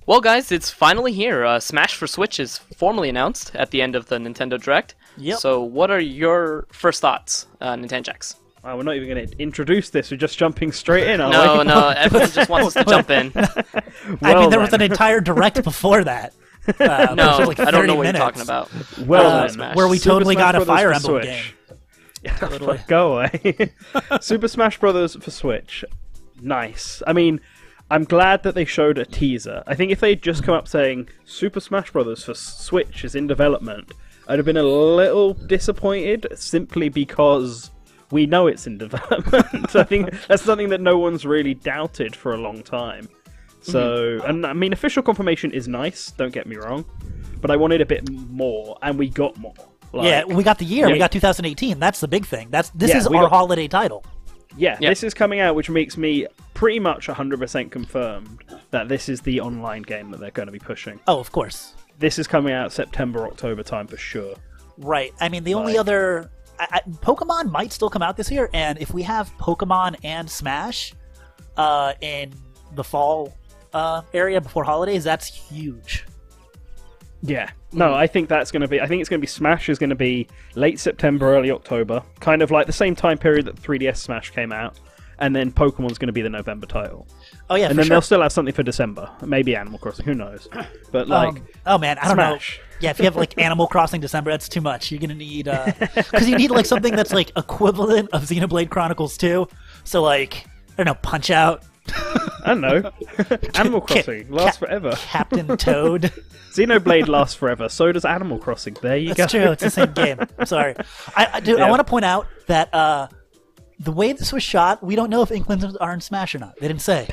Well, guys, it's finally here. Smash for Switch is formally announced at the end of the Nintendo Direct. Yep. So what are your first thoughts, Nantenjex? We're not even going to introduce this. We're just jumping straight in, are we? No, everyone just wants us to jump in. I mean, there was an entire direct before that. No, like I don't know what you're minutes, talking about. Well, Smash. where we Super totally Smash got a Brothers Fire for Emblem Switch. game. Literally. Go away. Super Smash Brothers for Switch. Nice. I mean, I'm glad that they showed a teaser. I think if they had just come up saying Super Smash Brothers for Switch is in development, I'd have been a little disappointed simply because we know it's in development. I think that's something that no one's really doubted for a long time. So, and I mean, official confirmation is nice, don't get me wrong, but I wanted a bit more, and we got more. Yeah, we got the year. Yeah. We got 2018. That's the big thing. This is we our got- holiday title. Yeah, Yeah. this is coming out, which makes me pretty much 100% confirmed that this is the online game that they're going to be pushing. Oh, of course. This is coming out September, October time for sure. Right. I mean, the only Like- other... Pokemon might still come out this year, and if we have Pokemon and Smash in the fall area before holidays, that's huge. Yeah. No, I think that's going to be... I think it's going to be... Smash is going to be late September, early October. Kind of like the same time period that 3DS Smash came out. And then Pokemon's going to be the November title. Oh, yeah, And for then sure. they'll still have something for December. Maybe Animal Crossing, who knows. But like... oh man, I don't Smash. know. Yeah, if you have like Animal Crossing December, that's too much. You're gonna need because you need like something that's like equivalent of Xenoblade Chronicles 2. So like I don't know, Punch Out, I don't know. Animal Crossing lasts forever. Captain Toad. Xenoblade lasts forever. So does Animal Crossing. There you go. That's true. It's the same game. I'm sorry. I Yeah. want to point out that the way this was shot, we don't know if Inklings are in Smash or not. They didn't say.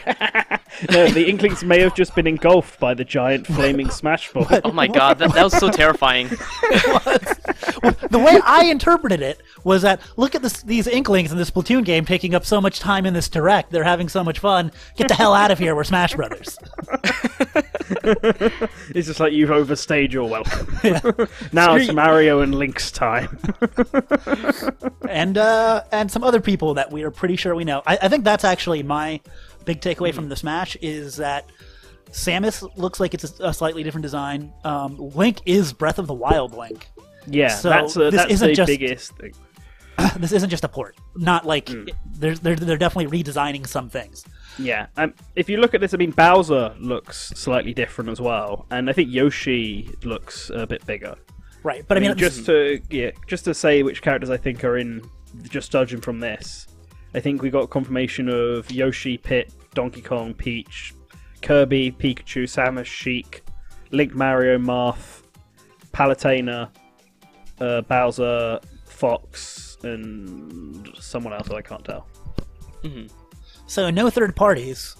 No, the Inklings may have just been engulfed by the giant flaming Smash ball. Oh my god, that was so terrifying. The way I interpreted it was that look at these Inklings in this Splatoon game taking up so much time in this direct. They're having so much fun. Get the hell out of here. We're Smash Brothers. It's just like you've overstayed your welcome. Now Screw it's you. Mario and Link's time. and some other people that we are pretty sure we know. I think that's actually my big takeaway from the Smash is that Samus looks like it's a slightly different design. Link is Breath of the Wild Link. Yeah, So that's this isn't the just- biggest thing. This isn't just a port. Not like they're definitely redesigning some things. Yeah, if you look at this, I mean, Bowser looks slightly different as well, and I think Yoshi looks a bit bigger. Right, but I mean, just to say which characters I think are in, just judging from this, I think we got confirmation of Yoshi, Pit, Donkey Kong, Peach, Kirby, Pikachu, Samus, Sheik, Link, Mario, Marth, Palutena, Bowser, Fox, and someone else that I can't tell. so no third parties.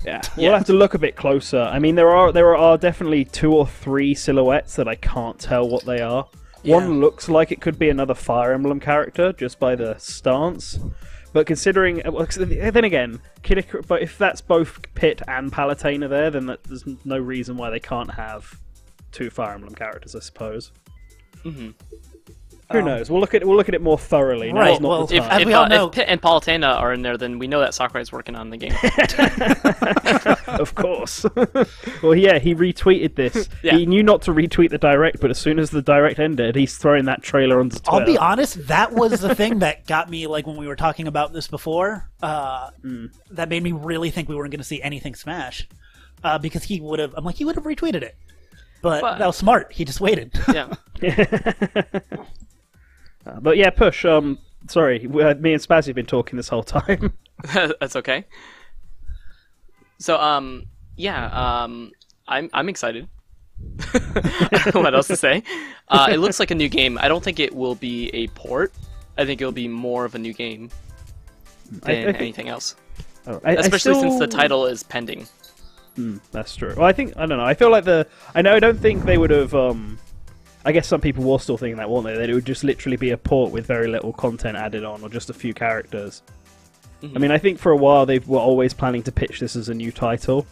Yeah, we'll have to look a bit closer. I mean, there are definitely 2 or 3 silhouettes that I can't tell what they are. Yeah. One looks like it could be another Fire Emblem character just by the stance, but considering, then again, but if that's both Pit and Palutena there, then there's no reason why they can't have 2 Fire Emblem characters, I suppose. Who knows? We'll look at it more thoroughly. Now's Right, not well, the If, time. As we all know- if Pit and Palutena are in there, then we know that Sakurai's working on the game. Of course. Well, yeah, he retweeted this. Yeah. He knew not to retweet the direct, but as soon as the direct ended, he's throwing that trailer onto Twitter. I'll be honest, that was the thing that got me, like, when we were talking about this before, that made me really think we weren't going to see anything Smash. Because he would have retweeted it. But that was smart. He just waited. Yeah. But yeah, Push. Sorry, me and Spazzy have been talking this whole time. That's okay. So, I'm excited. I don't know what else to say. It looks like a new game. I don't think it will be a port. I think it'll be more of a new game than I think- anything else. I Especially still- since the title is pending. That's true. Well, I don't know. I feel like I don't think they would have. I guess some people were still thinking that, weren't they? That it would just literally be a port with very little content added on, or just a few characters. I mean, I think for a while they were always planning to pitch this as a new title.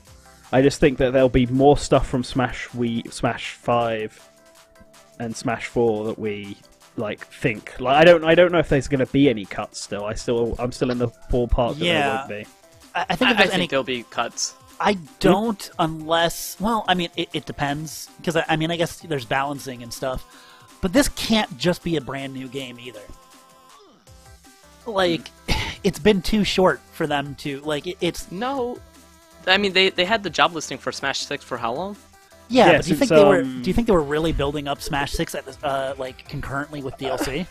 I just think that there'll be more stuff from Smash 5 and Smash 4 that we think. Like, I don't know if there's going to be any cuts still. I'm still in the ballpark that there Yeah. won't be. I think if I there's think there'll be cuts. I don't, unless... Well, I mean, it depends. Because, I mean, I guess there's balancing and stuff. But this can't just be a brand new game, either. Like, it's been too short for them to... Like, it's... No. I mean, they had the job listing for Smash 6 for how long? Yeah, but do you think they were really building up Smash 6 at this, like, concurrently with DLC?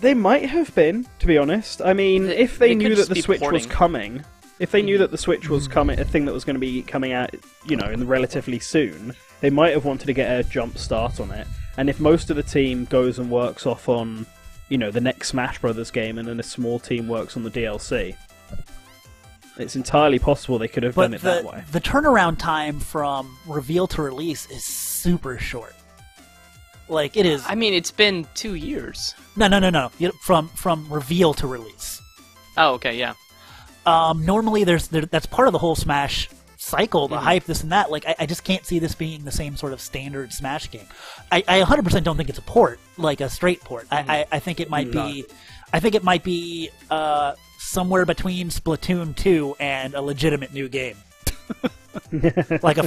They might have been, to be honest. I mean, if they knew that the Switch was coming... If they knew that the Switch was coming, a thing that was going to be coming out, you know, in relatively soon, they might have wanted to get a jump start on it. And if most of the team goes and works off on, you know, the next Smash Brothers game, and then a small team works on the DLC, it's entirely possible they could have done it that way. The turnaround time from reveal to release is super short. Like, it is... I mean, it's been 2 years. No. From reveal to release. Oh, okay, yeah. Normally, that's part of the whole Smash cycle, the hype, this and that. Like, I just can't see this being the same sort of standard Smash game. I 100% don't think it's a port, like a straight port. I think it might be. I think it might be somewhere between Splatoon 2 and a legitimate new game. Like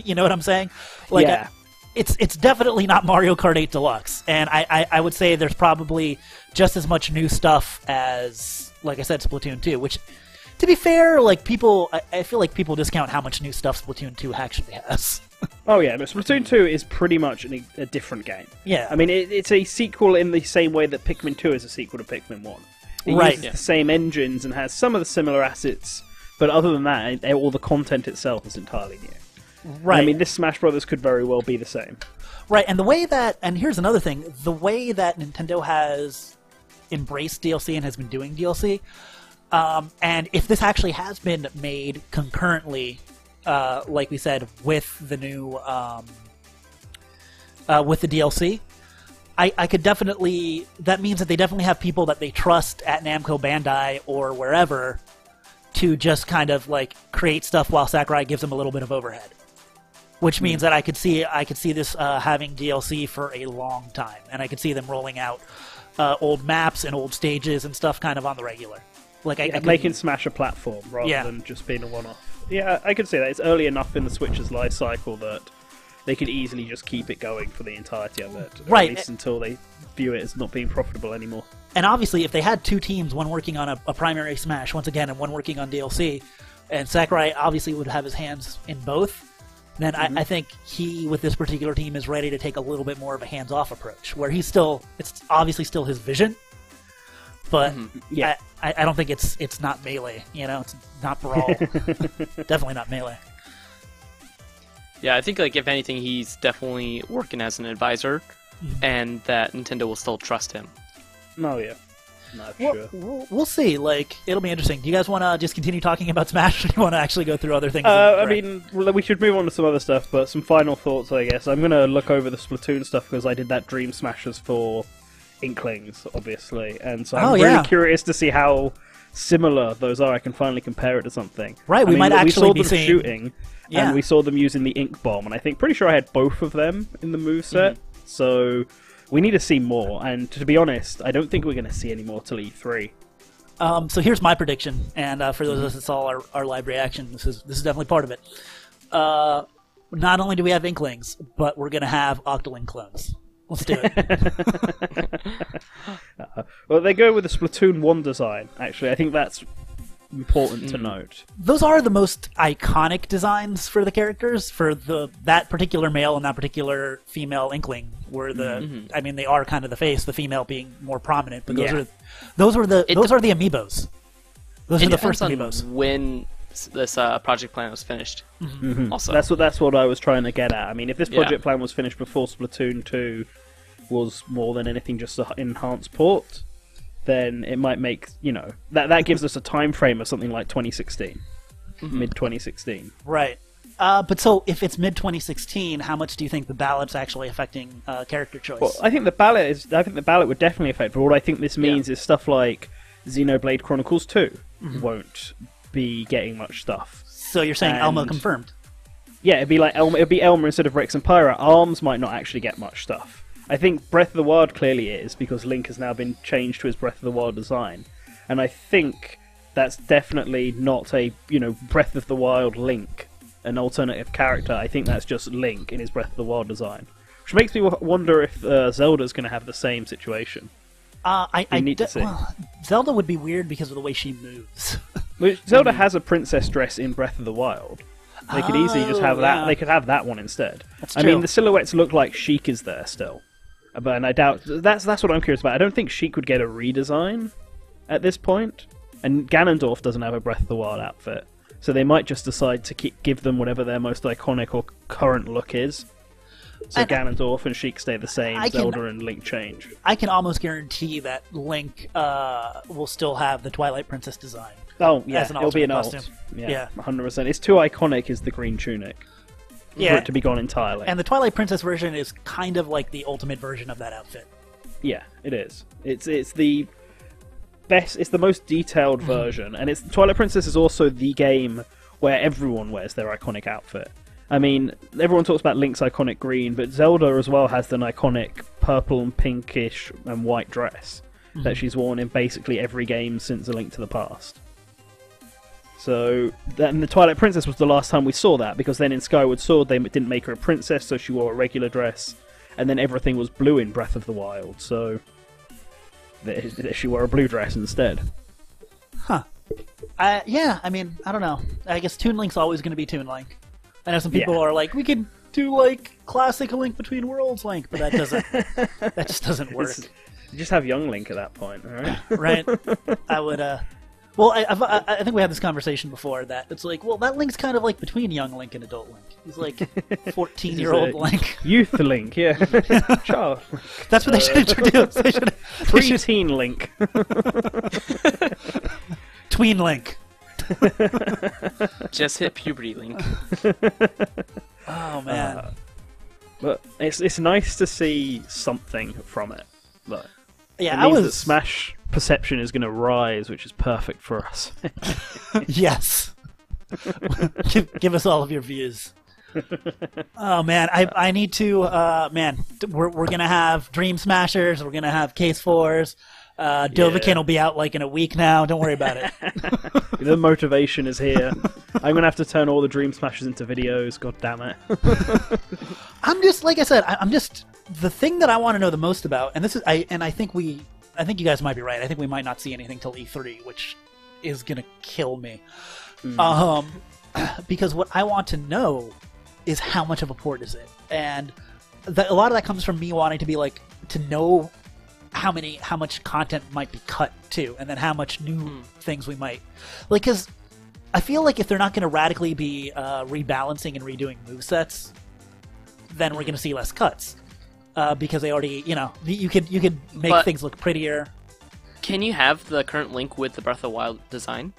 you know what I'm saying? Like, yeah. It's definitely not Mario Kart 8 Deluxe, and I would say there's probably just as much new stuff as, like I said, Splatoon 2, which. To be fair, like I feel like people discount how much new stuff Splatoon 2 actually has. Oh yeah, no, Splatoon 2 is pretty much a different game. Yeah. I mean, it's a sequel in the same way that Pikmin 2 is a sequel to Pikmin 1. It uses the same engines and has some of the similar assets, but other than that, all the content itself is entirely new. Right. I mean, this Smash Brothers could very well be the same. Right, and the way that... And here's another thing. The way that Nintendo has embraced DLC and has been doing DLC... and if this actually has been made concurrently, like we said, with the new, with the DLC, I could definitely... That means that they definitely have people that they trust at Namco Bandai or wherever to just kind of, like, create stuff while Sakurai gives them a little bit of overhead. Which means that I could see this having DLC for a long time, and I could see them rolling out old maps and old stages and stuff kind of on the regular. Like making Smash a platform rather than just being a one-off. Yeah, I could say that. It's early enough in the Switch's life cycle that they could easily just keep it going for the entirety of it. Right. At least until they view it as not being profitable anymore. And obviously, if they had two teams, one working on a primary Smash, once again, and one working on DLC, and Sakurai obviously would have his hands in both, then I think he, with this particular team, is ready to take a little bit more of a hands-off approach, where it's obviously still his vision, but I don't think it's not Melee, you know, it's not Brawl. Definitely not Melee. Yeah, I think, like, if anything, he's definitely working as an advisor, and that Nintendo will still trust him. Oh, yeah. No, sure. We'll see. Like, it'll be interesting. Do you guys want to just continue talking about Smash, or do you want to actually go through other things? I mean, we should move on to some other stuff, but some final thoughts, I guess. I'm going to look over the Splatoon stuff, because I did that Dream Smashers for Inklings, obviously, and so I'm really curious to see how similar those are. I can finally compare it to something. Right, we might actually be seeing... shooting, and we saw them using the Ink Bomb, and I think pretty sure I had both of them in the moveset, so we need to see more, and to be honest, I don't think we're going to see any more till E3. So here's my prediction, and for those of us that saw our live reaction, this is definitely part of it. Not only do we have Inklings, but we're going to have Octoling clones. Let's do it. Well, they go with the Splatoon 1 design, actually. I think that's important to note. Those are the most iconic designs for the characters. For that particular male and that particular female Inkling were the... I mean, they are kind of the face, the female being more prominent, but those are the amiibos. Those are the first amiibos. When this project plan was finished. Also, that's what I was trying to get at. I mean, if this project plan was finished before Splatoon 2 was more than anything just an enhanced port, then it might make, you know, that gives us a time frame of something like 2016, mid 2016. Right. But so if it's mid 2016, how much do you think the ballot's actually affecting character choice? Well, I think the ballot would definitely affect. But what I think this means is stuff like Xenoblade Chronicles 2 won't be getting much stuff. So you're saying Elma confirmed? Yeah, it'd be like Elma. It'd be Elma instead of Rex and Pyra. ARMS might not actually get much stuff. I think Breath of the Wild clearly is, because Link has now been changed to his Breath of the Wild design, and I think that's definitely not a Breath of the Wild Link an alternative character, I think that's just Link in his Breath of the Wild design. Which makes me wonder if Zelda's going to have the same situation. Zelda would be weird because of the way she moves. Zelda has a princess dress in Breath of the Wild. They could easily just have that. They could have that one instead. That's I true. mean, the silhouettes look like Sheik is there still, and I doubt that's what I'm curious about. I don't think Sheik would get a redesign at this point, and Ganondorf doesn't have a Breath of the Wild outfit, so they might just decide to give them whatever their most iconic or current look is. So Ganondorf and Sheik stay the same, Zelda and Link change. I can almost guarantee that Link will still have the Twilight Princess design. Oh, yeah, as an it'll be an alternate alt. costume. Yeah, 100%. It's too iconic is the green tunic for it to be gone entirely. And the Twilight Princess version is kind of like the ultimate version of that outfit. Yeah, it is. It's the best, it's the most detailed version, and Twilight Princess is also the game where everyone wears their iconic outfit. I mean, everyone talks about Link's iconic green, but Zelda as well has an iconic purple and pinkish and white dress that she's worn in basically every game since A Link to the Past. So, and the Twilight Princess was the last time we saw that, because then in Skyward Sword they didn't make her a princess, so she wore a regular dress, and then everything was blue in Breath of the Wild, so she wore a blue dress instead. Huh. Yeah, I mean, I don't know. I guess Toon Link's always going to be Toon Link. I know some people are like, we could do like classic A Link Between Worlds Link, but that just doesn't work. You just have young Link at that point, alright? Right. I would, well, I think we had this conversation before that it's like, well, that Link's kind of like between young Link and adult Link. He's like 14-year-old Link. Youth Link, yeah. Child. That's what they should introduce. Pre-teen Link. Tween Link. Just hit puberty, Link. Oh man. But it's nice to see something from it. But yeah, it means that Smash perception is going to rise, which is perfect for us. Yes. give us all of your views. Oh man, I need to. We're gonna have Dream Smashers. We're gonna have Case 4s. Dovahkiin will be out like in a week now. Don't worry about it. The motivation is here. I'm gonna have to turn all the Dream Smashers into videos. God damn it! I'm just like I said. I'm just the thing that I want to know the most about, and this is I think you guys might be right. I think we might not see anything till E3, which is gonna kill me. Because what I want to know is how much of a port is it, and a lot of that comes from me wanting to be like to know how much content might be cut too, and then how much new things we might like. Because I feel like if they're not going to radically be rebalancing and redoing movesets, then we're going to see less cuts. Because they already, you could make things look prettier. Can you have the current Link with the Breath of the Wild design?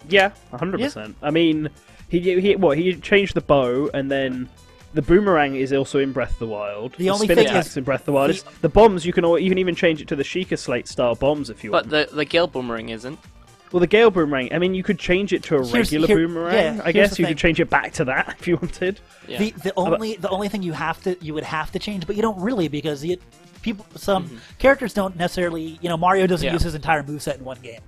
Yeah, 100%. I mean, he changed the bow, and then the boomerang is also in Breath of the Wild. The only spin thing attack's is in Breath of the Wild. The bombs you can even change it to the Sheikah Slate style bombs if you want. But the Gale Boomerang isn't. Well, the Gale Boomerang, I mean, you could change it to a regular boomerang. I guess you could change it back to that if you wanted. Yeah. The only thing you would have to change, but you don't really, because some characters don't necessarily, Mario doesn't use his entire moveset in one game,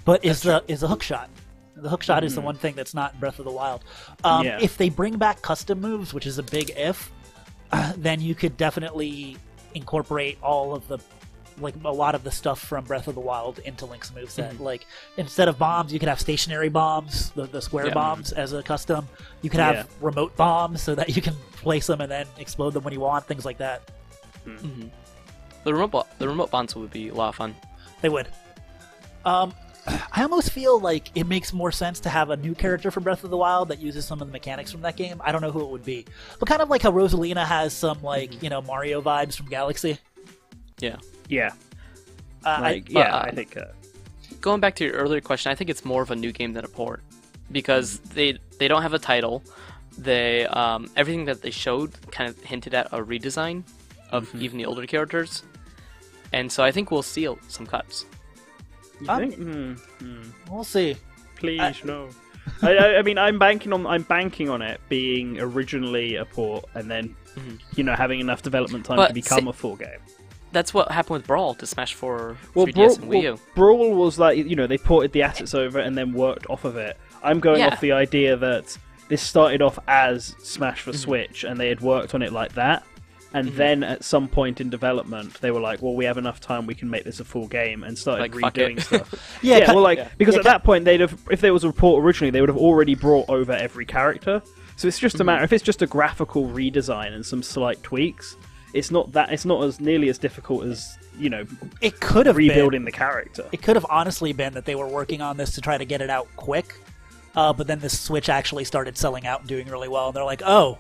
but is the hook shot. The hook shot is the one thing that's not in Breath of the Wild. If they bring back custom moves, which is a big if, then you could definitely incorporate all of a lot of the stuff from Breath of the Wild into Link's moveset. Like, instead of bombs, you could have stationary bombs, the square bombs as a custom. You could have remote bombs so that you can place them and then explode them when you want, things like that. The remote bombs would be a lot of fun. They would. I almost feel like it makes more sense to have a new character from Breath of the Wild that uses some of the mechanics from that game. I don't know who it would be. But kind of like how Rosalina has some, Mario vibes from Galaxy. Yeah. Yeah. I think... Going back to your earlier question, I think it's more of a new game than a port. Because they don't have a title. They everything that they showed kind of hinted at a redesign of even the older characters. And so I think we'll see some cuts. You think? We'll see. Please, no. I mean, I'm banking on it being originally a port, and then having enough development time to become a full game. That's what happened with Brawl to Smash 4, 3DS, and Wii U. Brawl was like, they ported the assets over and then worked off of it. I'm going off the idea that this started off as Smash for Switch, and they had worked on it like that. And then at some point in development, they were like, "Well, we have enough time; we can make this a full game," and started redoing stuff. Because at that point, if there was a report originally, they would have already brought over every character. So it's just a matter. If it's just a graphical redesign and some slight tweaks, it's not as nearly as difficult as it could have rebuilding the character. It could have honestly been that they were working on this to try to get it out quick, but then the Switch actually started selling out and doing really well, and they're like, "Oh,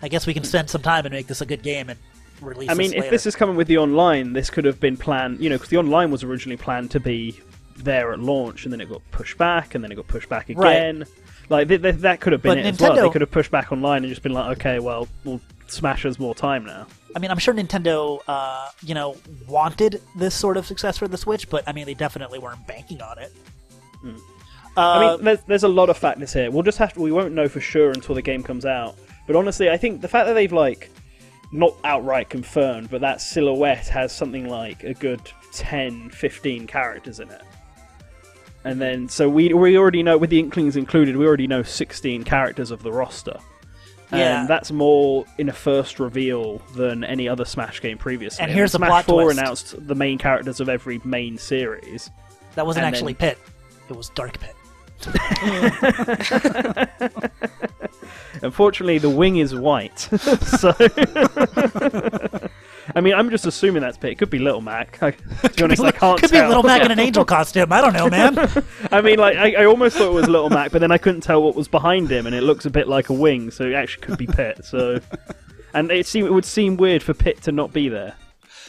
I guess we can spend some time and make this a good game and release it later." If this is coming with the online, this could have been planned, because the online was originally planned to be there at launch, and then it got pushed back, and then it got pushed back again. Right. Like, that could have been as well. They could have pushed back online and just been like, okay, well, Smash has more time now. I mean, I'm sure Nintendo, wanted this sort of success for the Switch, but, they definitely weren't banking on it. There's a lot of factors here. We won't know for sure until the game comes out. But honestly, I think the fact that they've, not outright confirmed, but that silhouette has something like a good 10, 15 characters in it. And then, so we already know, with the Inklings included, we already know 16 characters of the roster. And that's more in a first reveal than any other Smash game previously. And here's the Smash plot 4 twist. Announced the main characters of every main series. That wasn't actually Pit. It was Dark Pit. Unfortunately, the wing is white. So, I'm just assuming that's Pit. It could be Little Mac. To be honest, I can't Could tell. be Little Mac in an angel costume. I don't know, man. I almost thought it was Little Mac, but then I couldn't tell what was behind him, and it looks a bit like a wing, so it actually could be Pit. So, and it would seem weird for Pit to not be there.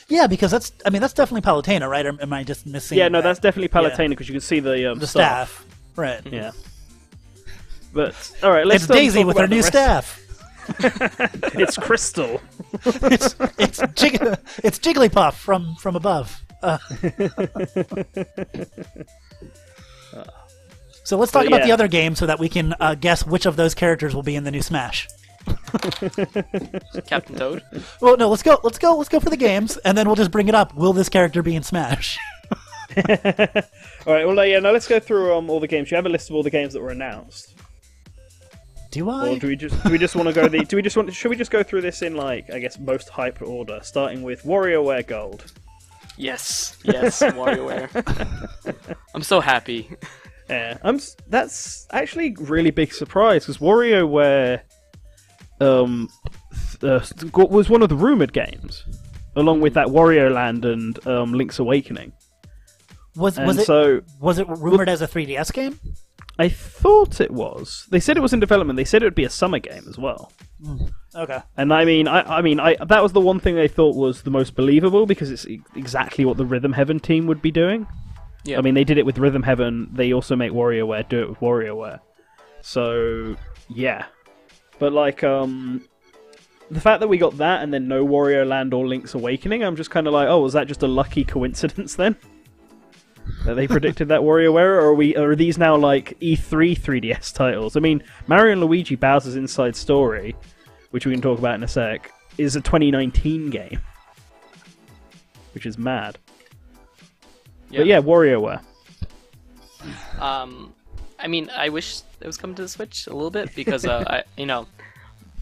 Yeah, because that's definitely Palutena, right? Or am I just missing? Yeah, no, that's definitely Palutena because you can see the staff. Right. Yeah. But all right, let's. It's Daisy with her new staff. It's Crystal. it's Jigglypuff from above. So let's talk about the other game so that we can guess which of those characters will be in the new Smash. Captain Toad. Well, no, let's go for the games, and then we'll just bring it up. Will this character be in Smash? All right. Well, let's go through all the games. You have a list of all the games that were announced. Do I? Or do we just want to go should we just go through this in most hype order, starting with WarioWare Gold? Yes, WarioWare. I'm so happy. Yeah, that's actually a really big surprise because WarioWare was one of the rumored games, along with that Wario Land and Link's Awakening. Was it rumored as a 3DS game? I thought it was. They said it was in development. They said it would be a summer game as well. Okay. And I that was the one thing they thought was the most believable because it's exactly what the Rhythm Heaven team would be doing. Yeah. They did it with Rhythm Heaven. They also make WarioWare do it with WarioWare. So yeah, but the fact that we got that and then no Wario Land or Link's Awakening, I'm just kind of like, oh, was that just a lucky coincidence then? That they predicted that WarioWare, or are these now E3 3DS titles? Mario and Luigi Bowser's Inside Story, which we can talk about in a sec, is a 2019 game, which is mad. Yeah. But yeah, WarioWare. I wish it was coming to the Switch a little bit because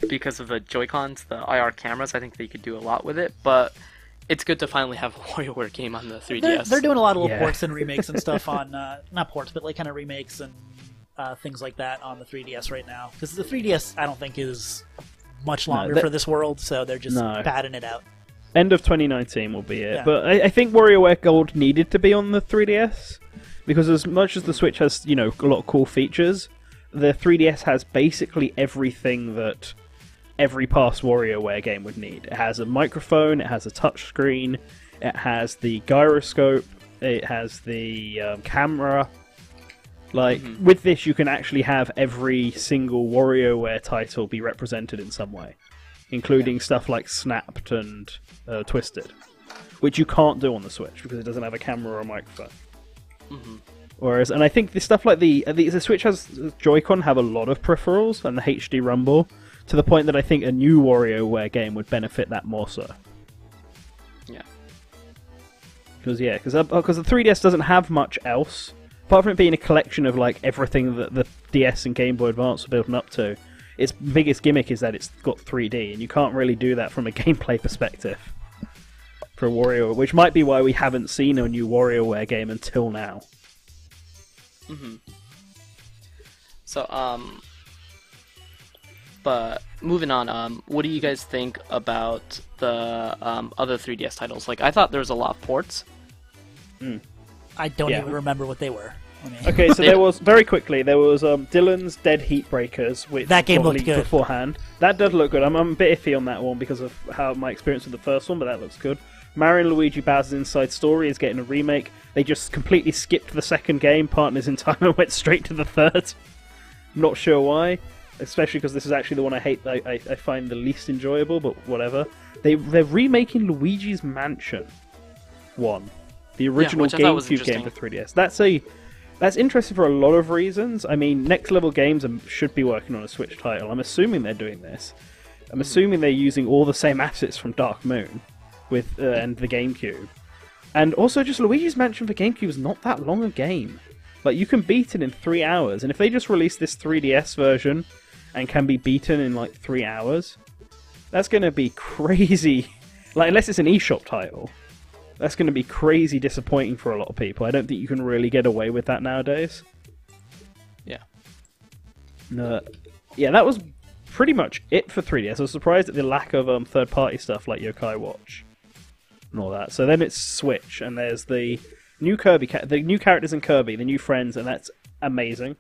because of the Joy-Cons, the IR cameras, I think they could do a lot with it, but it's good to finally have a WarioWare game on the 3DS. They're doing a lot of little ports and remakes and stuff on, not ports, but kind of remakes and things like that on the 3DS right now. Because the 3DS, I don't think, is much longer for this world, so they're just padding it out. End of 2019 will be it. Yeah. But I think WarioWare Gold needed to be on the 3DS, because as much as the Switch has, a lot of cool features, the 3DS has basically everything that every past WarioWare game would need. It has a microphone, it has a touchscreen, it has the gyroscope, it has the camera. With this, you can actually have every single WarioWare title be represented in some way, including stuff like Snapped and Twisted, which you can't do on the Switch because it doesn't have a camera or a microphone. Whereas, and I think the stuff like the Switch has Joy-Con have a lot of peripherals and the HD Rumble, to the point that I think a new WarioWare game would benefit that more so. Yeah. Because the 3DS doesn't have much else, apart from it being a collection of everything that the DS and Game Boy Advance were building up to. its biggest gimmick is that it's got 3D, and you can't really do that from a gameplay perspective for WarioWare, which might be why we haven't seen a new WarioWare game until now. So, but moving on, what do you guys think about the other 3DS titles? Like, I thought there was a lot of ports. I don't even remember what they were. Okay, so there was, very quickly, there was Dylan's Dead Heat Breakers, which that game got looked leaked good beforehand. That does look good. I'm a bit iffy on that one because of how my experience with the first one, but that looks good. Mario & Luigi Bowser's Inside Story is getting a remake. They just completely skipped the second game, Partners in Time, and went straight to the third. Not sure why, especially because this is actually the one I find the least enjoyable, but whatever. They're remaking Luigi's Mansion 1, the original GameCube game for 3DS. That's interesting for a lot of reasons. I mean, Next Level Games should be working on a Switch title. I'm assuming they're doing this. I'm assuming they're using all the same assets from Dark Moon with and the GameCube. And also, just Luigi's Mansion for GameCube is not that long a game. Like, you can beat it in 3 hours, and if they just release this 3DS version and can be beaten in, like, 3 hours, that's going to be crazy. Like, unless it's an eShop title. That's going to be crazy disappointing for a lot of people. I don't think you can really get away with that nowadays. Yeah. Yeah, that was pretty much it for 3DS. I was surprised at the lack of third-party stuff like Yokai Watch and all that. So then it's Switch, and there's the new Kirby, the new characters in Kirby, the new friends, and that's amazing.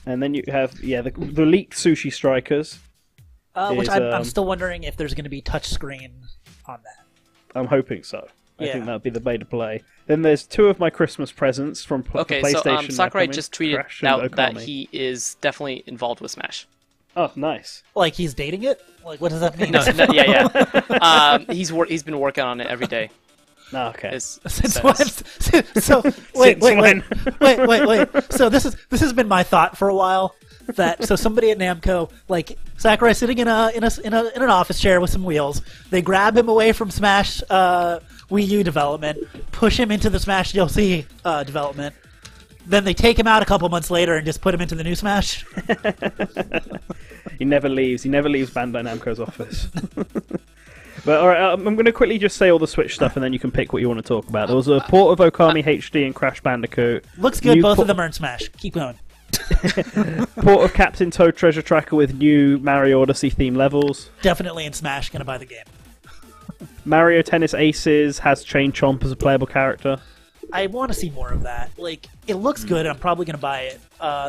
And then you have the leaked Sushi Strikers, which I'm still wondering if there's going to be touchscreen on that. I'm hoping so. I think that'd be the way to play. Then there's 2 of my Christmas presents from PlayStation. So Sakurai just tweeted out that he is definitely involved with Smash. Oh, nice. Like he's dating it? Like what does that mean? Yeah. He's been working on it every day. Oh, okay. Since when? So wait. So this has been my thought for a while. So somebody at Namco, like Sakurai, sitting in an office chair with some wheels, they grab him away from Smash Wii U development, push him into the Smash DLC development, then they take him out a couple months later and just put him into the new Smash. He never leaves. He never leaves Bandai Namco's office. But alright, I'm going to quickly just say all the Switch stuff, and then you can pick what you want to talk about. There was a port of Okami HD and Crash Bandicoot. Looks good. Both of them are in Smash. Keep going. Port of Captain Toad Treasure Tracker with new Mario Odyssey themed levels. Definitely in Smash. Gonna buy the game. Mario Tennis Aces has Chain Chomp as a playable character. I want to see more of that. Like, it looks good. I'm probably gonna buy it.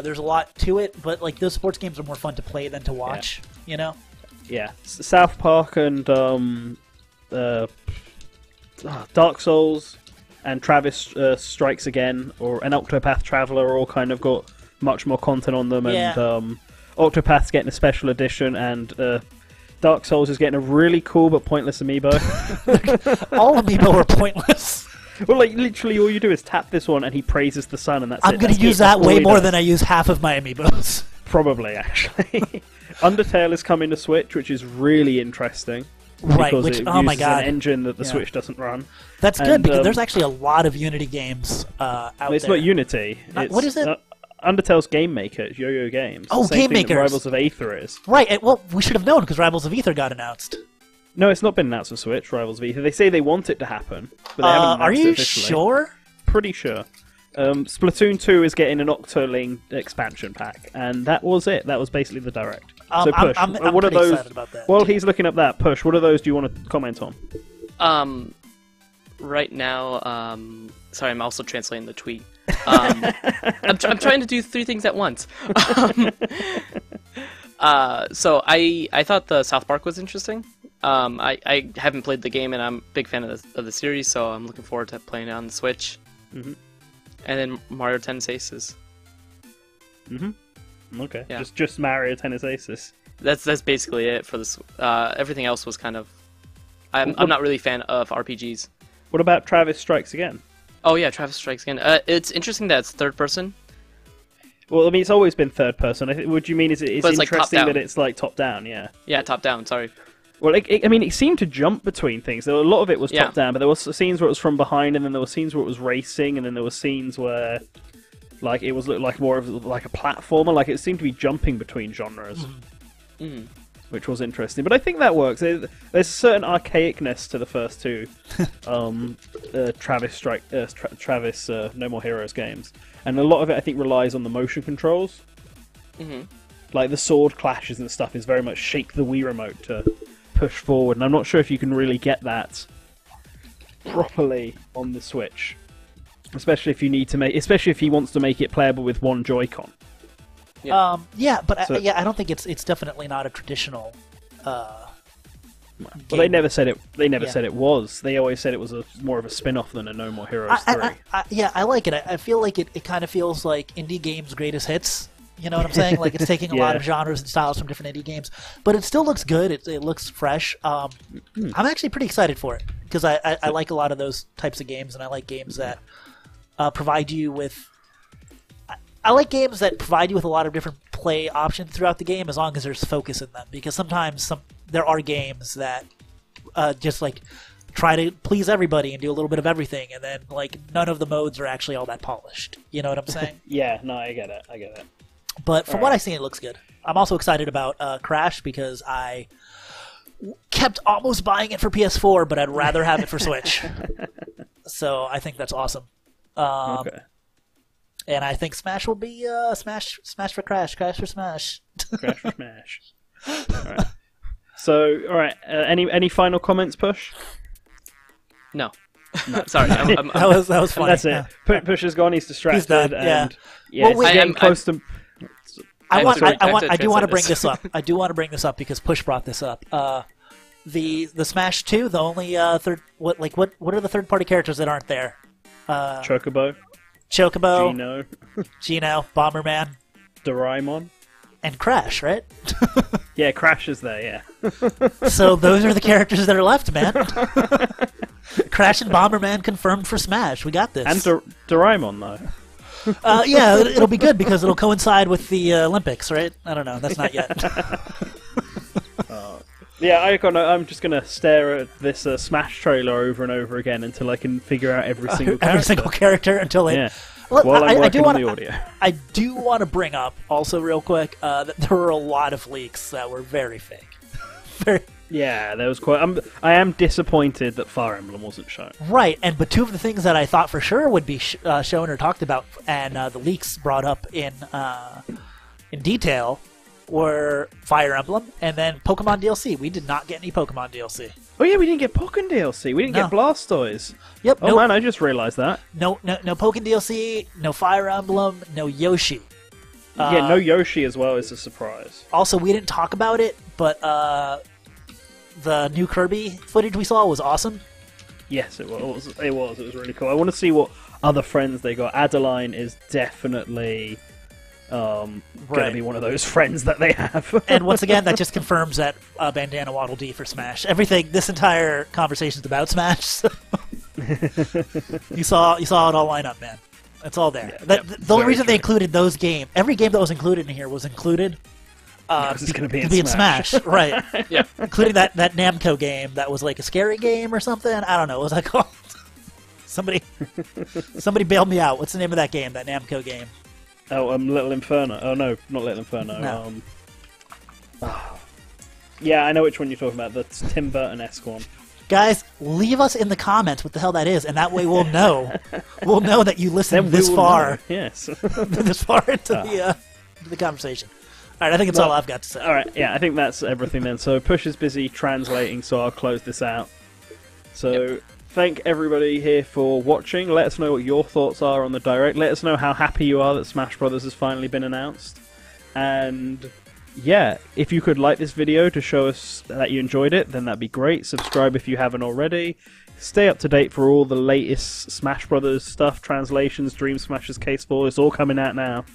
There's a lot to it, but like those sports games are more fun to play than to watch. Yeah. You know. Yeah, South Park and Dark Souls and Travis Strikes Again or an Octopath Traveler all kind of got much more content on them, and Octopath's getting a special edition, and Dark Souls is getting a really cool but pointless amiibo. All amiibo are pointless. Well, like literally, all you do is tap this one, and he praises the sun, and that's it. I'm going to use that way more than I use half of my amiibos. Probably, actually. Undertale is coming to Switch, which is really interesting. Right, because which, it oh my uses god, an engine that the Switch doesn't run. That's good, because there's actually a lot of Unity games out there. It's not Unity. What is it? Undertale's Game Maker. It's Yo-Yo Games. Oh, Same Game thing that Makers. Rivals of Aether is. Right, well, we should have known, because Rivals of Aether got announced. No, it's not been announced on Switch, Rivals of Aether. They say they want it to happen, but they haven't announced it officially. Are you sure? Pretty sure. Splatoon 2 is getting an Octoling expansion pack, and that was it. That was basically the direct. So Push, I'm what are those? excited about that. While he's looking up that, Push, what are those do you want to comment on? Right now, sorry, I'm also translating the tweet. I'm trying to do 3 things at once. So I thought the South Park was interesting. I haven't played the game, and I'm a big fan of the series, so I'm looking forward to playing it on the Switch. Mm-hmm. And then Mario Tennis Aces. Mm-hmm. Okay. Yeah. Just Mario Tennis Aces. That's basically it for this. Everything else was kind of. I'm not really a fan of RPGs. What about Travis Strikes Again? Oh yeah, Travis Strikes Again. It's interesting that it's third person. Well, I mean, it's always been third person. What do you mean? It's interesting like that it's like top down? Yeah. Yeah, top down. Sorry. Well, I mean, it seemed to jump between things. A lot of it was top down, but there was scenes where it was from behind, and then there were scenes where it was racing, and then there were scenes where, Like it was like more of like a platformer. Like it seemed to be jumping between genres, which was interesting. But I think that works. There's a certain archaicness to the first two Travis No More Heroes games, and a lot of it I think relies on the motion controls. Like the sword clashes and stuff is very much shake the Wii remote to push forward, and I'm not sure if you can really get that properly on the Switch, especially if he wants to make it playable with one Joy-Con. But I don't think it's definitely not a traditional. Well, they never said it. They never said it was. They always said it was more of a spin-off than a No More Heroes 3. I like it. I feel like it kind of feels like indie games' greatest hits. You know what I'm saying? Like it's taking a lot of genres and styles from different indie games, but it still looks good. It looks fresh. I'm actually pretty excited for it because I like a lot of those types of games, and I like games that provide you with. I like games that provide you with a lot of different play options throughout the game, as long as there's focus in them. Because sometimes there are games that just like try to please everybody and do a little bit of everything, and then like none of the modes are actually all that polished. You know what I'm saying? Yeah, no, I get it. But from what I've seen, it looks good. I'm also excited about Crash because I kept almost buying it for PS4, but I'd rather have it for Switch. So I think that's awesome. Okay. And I think Smash will be Smash for Crash for Smash. Crash for Smash. All right. So, all right. Any final comments, Push? No. Sorry, I'm that was funny. That's it. Yeah. Push is gone. He's distracted. He's done. And, well, it's getting close to. I do want to bring this up. I do want to bring this up because Push brought this up. The Smash 2, the only third what are the third party characters that aren't there? Chocobo, Gino, Bomberman, Doraemon, and Crash, right? Yeah, Crash is there. Yeah. So those are the characters that are left, man. Crash and Bomberman confirmed for Smash. We got this. And Doraemon though. Yeah, it'll be good because it'll coincide with the Olympics, right? I don't know. That's not yet. Yeah, I'm just gonna stare at this Smash trailer over and over again until I can figure out every single character until it. Yeah. Well, While I'm working on the audio. I do want to bring up also real quick that there were a lot of leaks that were very fake. Yeah, there was quite. I am disappointed that Fire Emblem wasn't shown. Right, but two of the things that I thought for sure would be shown or talked about, and the leaks brought up in detail, were Fire Emblem and then Pokemon DLC. We did not get any Pokemon DLC. Oh yeah, we didn't get Pokken DLC. We didn't get Blastoise. Yep. Oh man, I just realized that. No Pokken DLC. No Fire Emblem. No Yoshi. Yeah, no Yoshi as well is a surprise. Also, we didn't talk about it, but the new Kirby footage we saw was awesome. Yes, it was. It was really cool. I want to see what other friends they got. Adeline is definitely going to be one of those friends that they have. And once again, that just confirms that Bandana Waddle Dee for Smash. Everything, this entire conversation is about Smash. So you saw it all line up, man. It's all there. Yeah, the only reason they included those games, every game that was included in here was included it's going to be in Smash. Right? Yeah, including that Namco game that was like a scary game or something. I don't know. What was that called? Somebody bailed me out. What's the name of that game? That Namco game? Oh, Little Inferno. Oh no, not Little Inferno. No. Yeah, I know which one you're talking about. The Tim Burton-esque one. Guys, leave us in the comments what the hell that is, and that way we'll know. We'll know that you listened this far. Know. Yes. This far into the conversation. All right, I think that's all I've got to say. All right, yeah, I think that's everything then. So Push is busy translating, so I'll close this out. So thank everybody here for watching. Let us know what your thoughts are on the Direct. Let us know how happy you are that Smash Brothers has finally been announced. And yeah, if you could like this video to show us that you enjoyed it, then that'd be great. Subscribe if you haven't already. Stay up to date for all the latest Smash Brothers stuff, translations, Dream Smashers Case 4. It's all coming out now.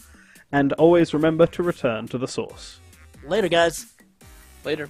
And always remember to return to the source. Later, guys. Later.